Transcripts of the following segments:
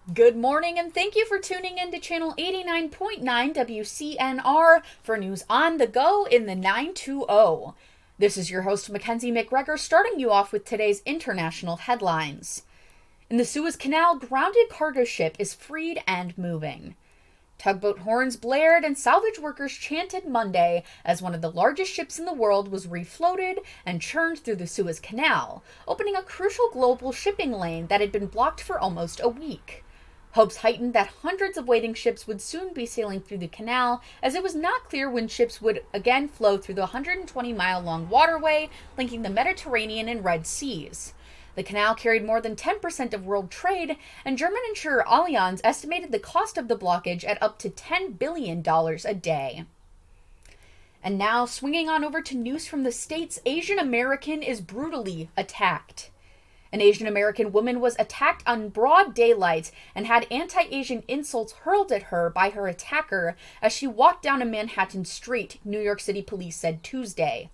Good morning, and thank you for tuning in to Channel 89.9 WCNR for news on the go in the 920. This is your host, Mackenzie McGregor, starting you off with today's international headlines. In the Suez Canal, grounded cargo ship is freed and moving. Tugboat horns blared and salvage workers chanted Monday as one of the largest ships in the world was refloated and churned through the Suez Canal, opening a crucial global shipping lane that had been blocked for almost a week. Hopes heightened that hundreds of waiting ships would soon be sailing through the canal, as it was not clear when ships would again flow through the 120-mile-long waterway linking the Mediterranean and Red Seas. The canal carried more than 10% of world trade, and German insurer Allianz estimated the cost of the blockage at up to $10 billion a day. And now, swinging on over to news from the States, Asian American is brutally attacked. An Asian American woman was attacked on broad daylight and had anti-Asian insults hurled at her by her attacker as she walked down a Manhattan street, New York City police said Tuesday.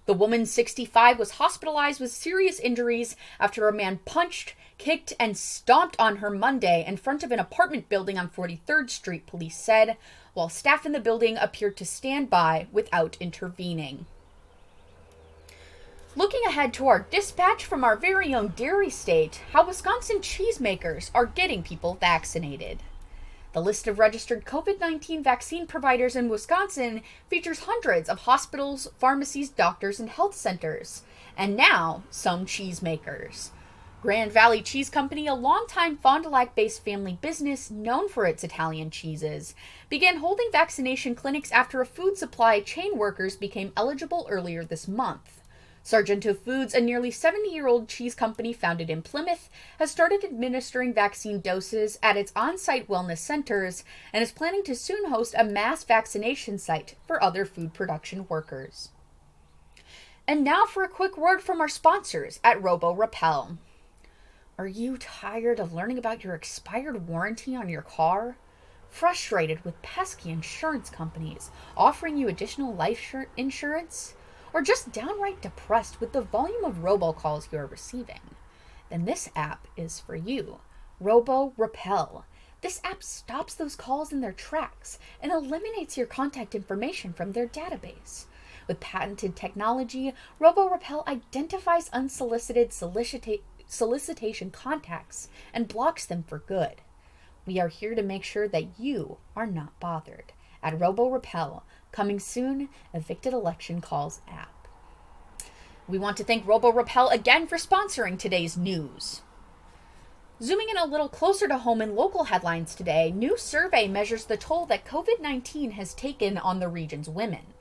The woman, 65, was hospitalized with serious injuries after a man punched, kicked, and stomped on her Monday in front of an apartment building on 43rd Street, police said, while staff in the building appeared to stand by without intervening. Looking ahead to our dispatch from our very own dairy state, how Wisconsin cheesemakers are getting people vaccinated. The list of registered COVID-19 vaccine providers in Wisconsin features hundreds of hospitals, pharmacies, doctors, and health centers. And now, some cheesemakers. Grand Valley Cheese Company, a longtime Fond du Lac-based family business known for its Italian cheeses, began holding vaccination clinics after a food supply chain workers became eligible earlier this month. Sargento Foods, a nearly 70-year-old cheese company founded in Plymouth, has started administering vaccine doses at its on-site wellness centers and is planning to soon host a mass vaccination site for other food production workers. And now for a quick word from our sponsors at RoboRe. Are you tired of learning about your expired warranty on your car? Frustrated with pesky insurance companies offering you additional life insurance? Or just downright depressed with the volume of robocalls you are receiving? Then this app is for you. RoboRe. This app stops those calls in their tracks and eliminates your contact information from their database. With patented technology, RoboRe identifies unsolicited solicitation contacts and blocks them for good. We are here to make sure that you are not bothered. At RoboRe, coming soon, Evicted Election Calls app. We want to thank RoboRe again for sponsoring today's news. Zooming in a little closer to home in local headlines today, new survey measures the toll that COVID-19 has taken on the region's women.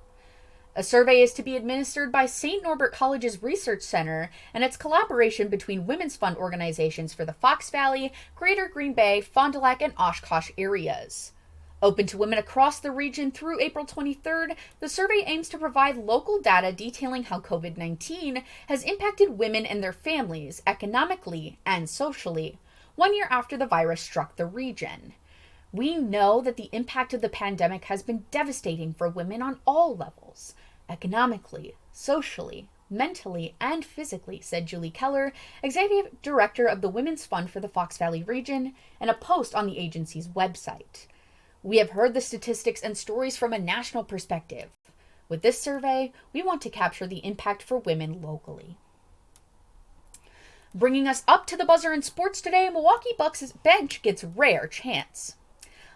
A survey is to be administered by St. Norbert College's Research Center, and it's collaboration between women's fund organizations for the Fox Valley, Greater Green Bay, Fond du Lac, and Oshkosh areas. Open to women across the region through April 23rd, the survey aims to provide local data detailing how COVID-19 has impacted women and their families economically and socially, 1 year after the virus struck the region. We know that the impact of the pandemic has been devastating for women on all levels, economically, socially, mentally, and physically, said Julie Keller, Executive Director of the Women's Fund for the Fox Valley region, in a post on the agency's website. We have heard the statistics and stories from a national perspective. With this survey, we want to capture the impact for women locally. Bringing us up to the buzzer in sports today, Milwaukee Bucks' bench gets rare chance.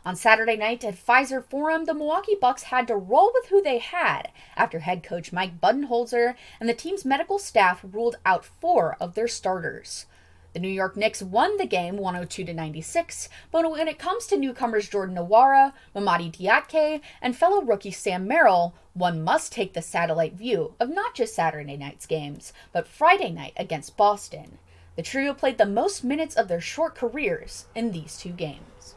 On Saturday night at Pfizer Forum, the Milwaukee Bucks had to roll with who they had after head coach Mike Budenholzer and the team's medical staff ruled out 4 of their starters. The New York Knicks won the game 102-96, but when it comes to newcomers Jordan Nwora, Mamadi Diakite, and fellow rookie Sam Merrill, one must take the satellite view of not just Saturday night's games, but Friday night against Boston. The trio played the most minutes of their short careers in these 2 games.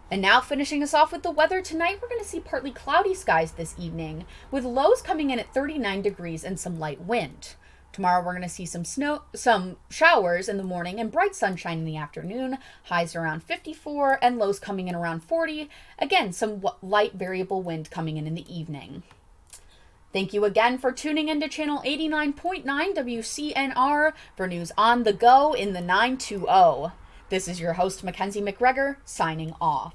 And now finishing us off with the weather, tonight we're going to see partly cloudy skies this evening, with lows coming in at 39 degrees and some light wind. Tomorrow we're going to see some showers in the morning and bright sunshine in the afternoon, highs around 54 and lows coming in around 40. Again, some light variable wind coming in the evening. Thank you again for tuning in to Channel 89.9 WCNR for news on the go in the 920. This is your host, Mackenzie McGregor, signing off.